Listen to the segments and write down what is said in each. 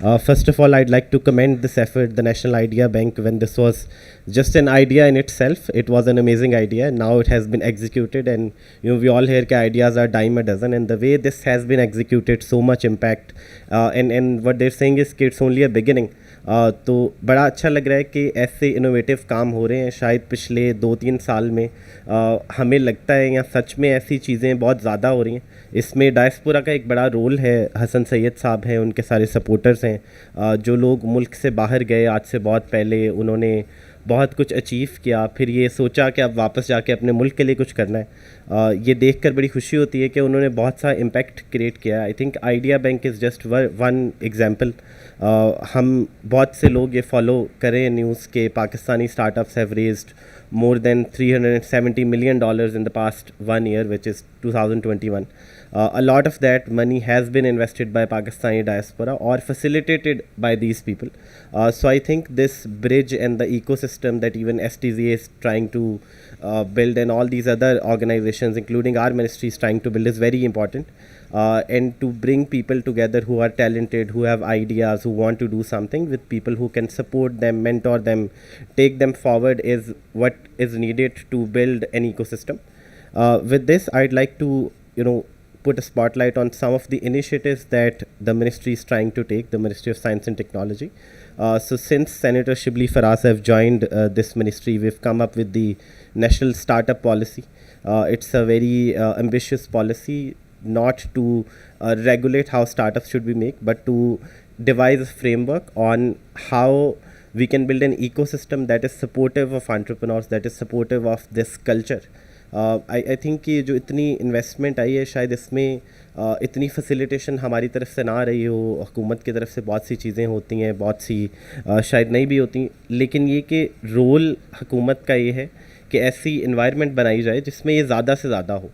First of all, I'd like to commend this effort, the National Idea Bank, when this was just an idea in itself. It was an amazing idea. Now it has been executed, and we all hear that ideas are dime a dozen. And the way this has been executed, so much impact. And what they're saying is, it's only a beginning. तो बड़ा अच्छा लग रहा है कि ऐसे innovative काम हो रहे हैं शायद पिछले 2-3 साल में। हमें लगता है या सच में ऐसी चीज़ें बहुत ज़्यादा हो रही हैं। इसमें डायस्पोरा का एक बड़ा रोल है। हसन सैयद साहब हैं, उनके सारे सपोर्टर्स हैं, जो लोग मुल्क से बाहर गए आज से बहुत पहले, उन्होंने बहुत कुछ अचीव किया, फिर ये सोचा कि अब वापस जाके अपने मुल्क के लिए कुछ करना है। ये देखकर बड़ी खुशी होती है कि उन्होंने बहुत सा इम्पैक्ट क्रिएट किया। I think idea bank is just one example. हम बहुत से लोग ये फॉलो करें न्यूज़ के Pakistani startups have raised more than $370 million in the past 1 year, which is 2021. A lot of that money has been invested by Pakistani diaspora or facilitated by these people. So I think this bridge and the ecosystem that even STZA is trying to build, and all these other organizations, including our ministry, is trying to build, is very important. And to bring people together who are talented, who have ideas, who want to do something, with people who can support them, mentor them, take them forward, is what is needed to build an ecosystem. With this, I'd like to put a spotlight on some of the initiatives that the ministry is trying to take, the Ministry of Science and Technology. So since Senator Shibli Faraz have joined this ministry, we've come up with the National Startup Policy. It's a very ambitious policy, not to regulate how startups should be made, but to devise a framework on how we can build an ecosystem that is supportive of entrepreneurs, that is supportive of this culture. I think कि जो इतनी investment आई है, शायद इसमें इतनी facilitation हमारी तरफ से ना रही हो। हुकूमत की तरफ से बहुत सी चीज़ें होती हैं, बहुत सी शायद नहीं भी होती, लेकिन ये कि रोल हुकूमत का ये है कि ऐसी इन्वायरमेंट बनाई जाए जिसमें ये ज़्यादा से ज़्यादा हो।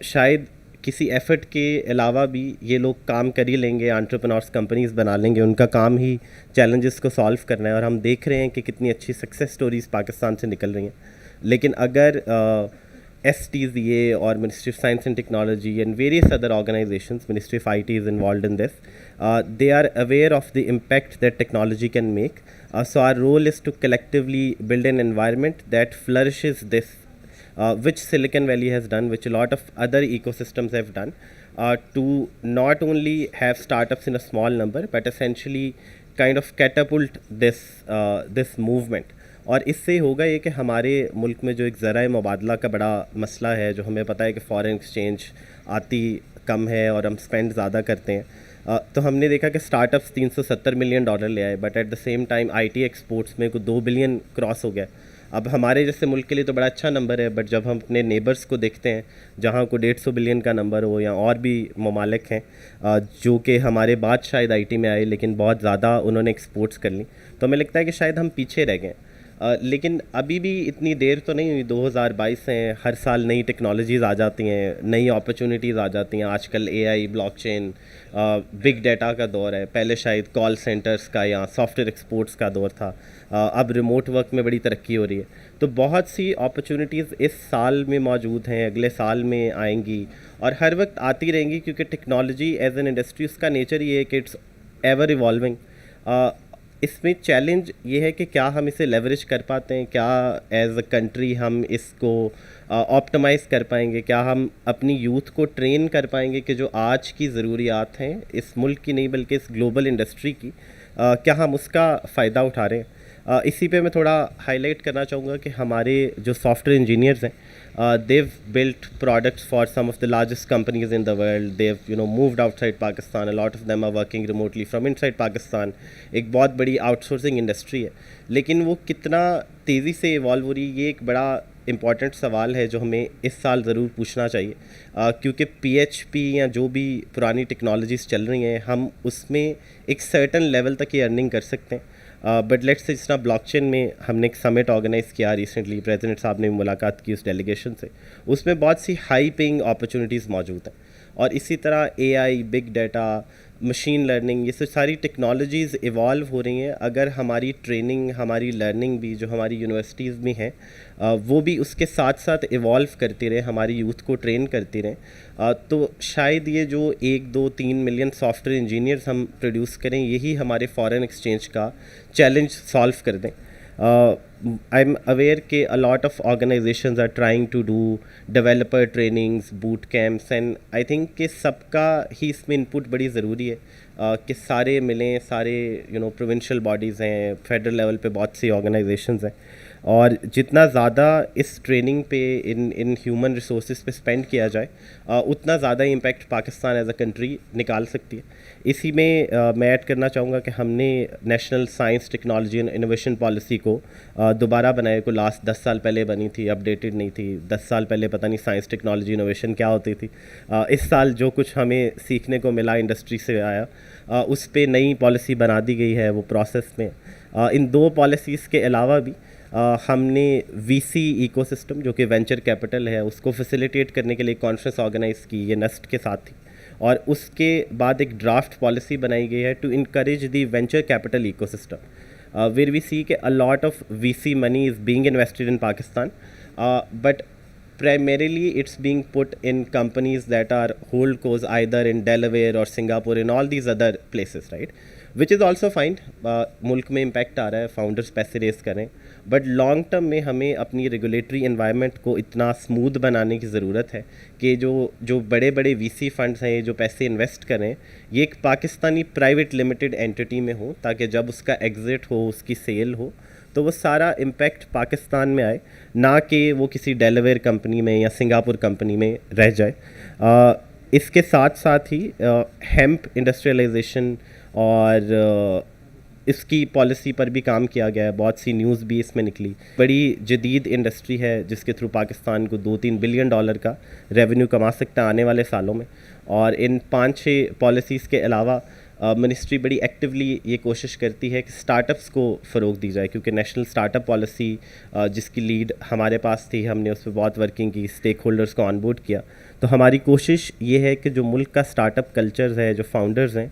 शायद किसी एफर्ट के अलावा भी ये लोग काम कर ही लेंगे, एंटरप्रेन्योर्स कंपनीज़ बना लेंगे, उनका काम ही चैलेंजेस को सॉल्व करना है। और हम देख रहे हैं कि कितनी अच्छी सक्सेस स्टोरीज़ पाकिस्तान से निकल रही हैं। लेकिन अगर STZA or Ministry of Science and Technology and various other organizations, Ministry of IT is involved in this, they are aware of the impact that technology can make. So our role is to collectively build an environment that flourishes this, which Silicon Valley has done, which a lot of other ecosystems have done, to not only have startups in a small number, but essentially kind of catapult this movement. और इससे होगा ये कि हमारे मुल्क में जो एक ज़राए मुबादला का बड़ा मसला है, जो हमें पता है कि फ़ॉरेन एक्सचेंज आती कम है और हम स्पेंड ज़्यादा करते हैं, तो हमने देखा कि स्टार्टअप्स $370 मिलियन ले आए, but at the same time IT exports में कोई 2 बिलियन क्रॉस हो गया। अब हमारे जैसे मुल्क के लिए तो बड़ा अच्छा नंबर है, बट जब हम अपने नेबर्स को देखते हैं जहाँ को 150 बिलियन का नंबर हो, या और भी ममालिक हैं जो कि हमारे बाद शायद IT में आए लेकिन बहुत ज़्यादा उन्होंने एक्सपोर्ट्स कर ली, तो हमें लगता है कि शायद हम पीछे रह गए। लेकिन अभी भी इतनी देर तो नहीं हुई, 2022 हैं, हर साल नई टेक्नोलॉजीज़ आ जाती हैं, नई अपॉर्चुनिटीज़ आ जाती हैं। आजकल AI, ब्लॉकचेन, बिग डाटा का दौर है। पहले शायद कॉल सेंटर्स का या सॉफ्टवेयर एक्सपोर्ट्स का दौर था, अब रिमोट वर्क में बड़ी तरक्की हो रही है। तो बहुत सी अपॉर्चुनिटीज़ इस साल में मौजूद हैं, अगले साल में आएंगी और हर वक्त आती रहेंगी, क्योंकि टेक्नोलॉजी एज एन इंडस्ट्री उसका नेचर ये है कि इट्स एवर इवॉल्विंग। इसमें चैलेंज ये है कि क्या हम इसे लेवरेज कर पाते हैं, क्या एज अ कंट्री हम इसको ऑप्टिमाइज़ कर पाएंगे, क्या हम अपनी यूथ को ट्रेन कर पाएंगे कि जो आज की ज़रूरियात हैं इस मुल्क की नहीं बल्कि इस ग्लोबल इंडस्ट्री की, क्या हम उसका फ़ायदा उठा रहे हैं। इसी पे मैं थोड़ा हाईलाइट करना चाहूँगा कि हमारे जो सॉफ्टवेयर इंजीनियर्स हैं, they've built products for some of the largest companies in the world. They've moved outside Pakistan. A lot of them are working remotely from inside Pakistan. एक बहुत बड़ी आउटसोर्सिंग इंडस्ट्री है, लेकिन वो कितना तेज़ी से इवॉल्व हो रही है, ये एक बड़ा इम्पॉर्टेंट सवाल है जो हमें इस साल ज़रूर पूछना चाहिए। क्योंकि PHP या जो भी पुरानी टेक्नोलॉजीज़ चल रही हैं, हम उसमें एक सर्टन लेवल तक ही अर्निंग कर सकते हैं। बट लेट्स से जिस तरह ब्लॉकचेन में हमने एक समिट ऑर्गेनाइज़ किया रिसेंटली, प्रेसिडेंट साहब ने मुलाकात की उस डेलीगेशन से, उसमें बहुत सी हाई पेइंग अपॉर्चुनिटीज़ मौजूद हैं। और इसी तरह AI, big data, machine learning, ये सब सारी टेक्नोलॉजीज़ इवॉल्व हो रही हैं। अगर हमारी ट्रेनिंग, हमारी लर्निंग भी जो हमारी यूनिवर्सिटीज़ में है वो भी उसके साथ साथ इवॉल्व करती रहे, हमारी यूथ को ट्रेन करती रहें, तो शायद ये जो 1-2-3 मिलियन सॉफ्टवेयर इंजीनियर्स हम प्रोड्यूस करें, यही हमारे फॉरेन एक्सचेंज का चैलेंज सॉल्व कर दें। I'm aware के a lot of organizations are trying to do developer trainings, boot camps, and I think कि सबका ही इसमें इनपुट बड़ी ज़रूरी है, कि सारे मिलें, सारे प्रोविंशियल बॉडीज़ हैं, फेडरल लेवल पे बहुत सी ऑर्गेनाइजेशंस हैं, और जितना ज़्यादा इस ट्रेनिंग पे इन ह्यूमन रिसोर्सेज पे स्पेंड किया जाए उतना ज़्यादा impact Pakistan as a country निकाल सकती है। इसी में मैं ऐड करना चाहूँगा कि हमने national science technology and innovation policy को दोबारा बनाए, को लास्ट 10 साल पहले बनी थी, अपडेटेड नहीं थी। 10 साल पहले पता नहीं साइंस टेक्नोलॉजी इनोवेशन क्या होती थी। इस साल जो कुछ हमें सीखने को मिला इंडस्ट्री से आया, उस पर नई पॉलिसी बना दी गई है, वो प्रोसेस में। इन 2 पॉलिसीज़ के अलावा भी हमने वीसी इकोसिस्टम जो कि वेंचर कैपिटल है उसको फैसिलिटेट करने के लिए कॉन्फ्रेंस ऑर्गेनाइज़ की, ये नेस्ट के साथ थी, और उसके बाद एक ड्राफ्ट पॉलिसी बनाई गई है to encourage the venture capital ecosystem, where we see के a lot of VC money is being invested in Pakistan, but primarily it's being put in companies that are holdcos either in Delaware or Singapore, in all these other places, right, which is also fine। मुल्क में impact आ रहा है, founders पैसे race करें, but long term में हमें अपनी regulatory environment को इतना स्मूथ बनाने की ज़रूरत है कि जो बड़े बड़े वीसी फंड्स हैं, जो पैसे इन्वेस्ट करें, ये एक पाकिस्तानी प्राइवेट लिमिटेड एंटिटी में हो, ताकि जब उसका एग्ज़िट हो, उसकी सेल हो, तो वो सारा इम्पैक्ट पाकिस्तान में आए, ना कि वो किसी डेलावेयर कंपनी में या सिंगापुर कंपनी में रह जाए। इसके साथ साथ ही हेम्प इंडस्ट्रियलाइजेशन और इसकी पॉलिसी पर भी काम किया गया है, बहुत सी न्यूज़ भी इसमें निकली। बड़ी जदीद इंडस्ट्री है जिसके थ्रू पाकिस्तान को $2-3 बिलियन का रेवेन्यू कमा सकता है आने वाले सालों में। और इन 5-6 पॉलिसीज़ के अलावा मिनिस्ट्री बड़ी एक्टिवली ये कोशिश करती है कि स्टार्टअप्स को फ़रोग दी जाए, क्योंकि नेशनल स्टार्टअप पॉलिसी जिसकी लीड हमारे पास थी, हमने उस पर बहुत वर्किंग की, स्टेक होल्डर्स को ऑनबोर्ड किया। तो हमारी कोशिश ये है कि जो मुल्क का स्टार्टअप कल्चर है, जो फाउंडर्स हैं,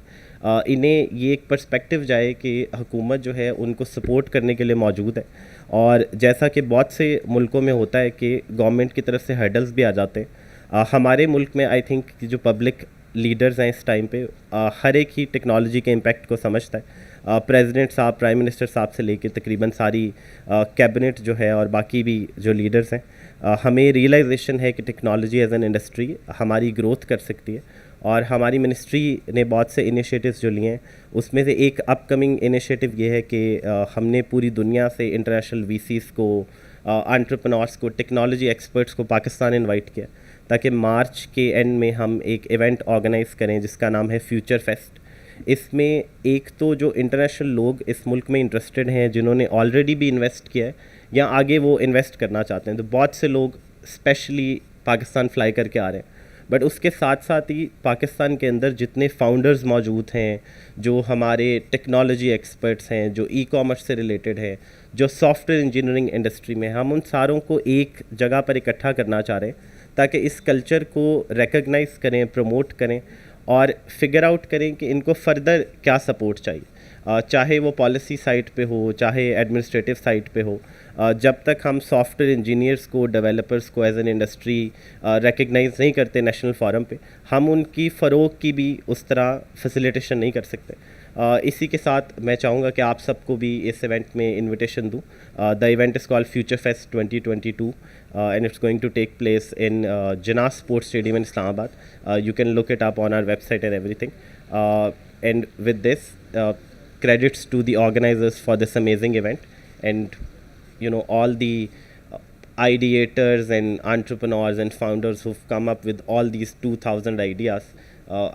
इन्हें ये एक पर्सपेक्टिव जाए कि हुकूमत जो है उनको सपोर्ट करने के लिए मौजूद है। और जैसा कि बहुत से मुल्कों में होता है कि गवर्नमेंट की तरफ से हर्डल्स भी आ जाते हैं, हमारे मुल्क में आई थिंक कि जो पब्लिक लीडर्स हैं इस टाइम पे, हर एक ही टेक्नोलॉजी के इम्पैक्ट को समझता है। प्रेसिडेंट साहब, प्राइम मिनिस्टर साहब से लेकर तकरीबन सारी कैबिनेट जो है और बाकी भी जो लीडर्स हैं, हमें रियलाइजेशन है कि टेक्नोलॉजी एज एन इंडस्ट्री हमारी ग्रोथ कर सकती है। और हमारी मिनिस्ट्री ने बहुत से इनिशिएटिव्स जो लिए हैं, उसमें से एक अपकमिंग इनिशिएटिव ये है कि हमने पूरी दुनिया से इंटरनेशनल वीसीज़ को, एंटरप्रेन्योर्स को, टेक्नोलॉजी एक्सपर्ट्स को पाकिस्तान इनवाइट किया, ताकि मार्च के एंड में हम एक इवेंट ऑर्गेनाइज़ करें जिसका नाम है फ्यूचर फेस्ट। इसमें एक तो जो इंटरनेशनल लोग इस मुल्क में इंटरेस्टेड हैं, जिन्होंने ऑलरेडी भी इन्वेस्ट किया है या आगे वो इन्वेस्ट करना चाहते हैं, तो बहुत से लोग स्पेशली पाकिस्तान फ्लाई करके आ रहे हैं। बट उसके साथ साथ ही पाकिस्तान के अंदर जितने फाउंडर्स मौजूद हैं, जो हमारे टेक्नोलॉजी एक्सपर्ट्स हैं, जो ई-कॉमर्स से रिलेटेड है, जो सॉफ्टवेयर इंजीनियरिंग इंडस्ट्री में, हम उन सारों को एक जगह पर इकट्ठा करना चाह रहे हैं ताकि इस कल्चर को रिकग्नाइज़ करें, प्रमोट करें और फिगर आउट करें कि इनको फ़र्दर क्या सपोर्ट चाहिए, चाहे वो पॉलिसी साइड पे हो, चाहे एडमिनिस्ट्रेटिव साइड पे हो। जब तक हम सॉफ्टवेयर इंजीनियर्स को, डेवलपर्स को एज एन इंडस्ट्री रिकग्नाइज़ नहीं करते नेशनल फोरम पे, हम उनकी फ़रोग की भी उस तरह फैसिलिटेशन नहीं कर सकते। इसी के साथ मैं चाहूँगा कि आप सबको भी इस इवेंट में इनविटेशन दूँ। The event is called future fest 2022 and it's going to take place in Jinnah Sports Stadium in Islamabad. You can look it up on our website and everything. And with this, credits to the organizers for this amazing event, and all the ideators and entrepreneurs and founders who've come up with all these 2000 ideas.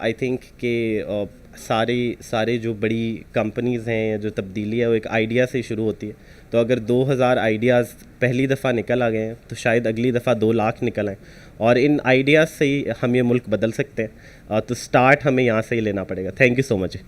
I think कि सारे जो बड़ी companies हैं, जो तब्दीली है वो एक आइडिया से शुरू होती है। तो अगर 2000 आइडियाज़ पहली दफ़ा निकल आ गए हैं, तो शायद अगली दफ़ा 2 लाख निकल आएँ, और इन आइडियाज़ से ही हम ये मुल्क बदल सकते हैं। तो स्टार्ट हमें यहाँ से ही लेना पड़ेगा। Thank you so much.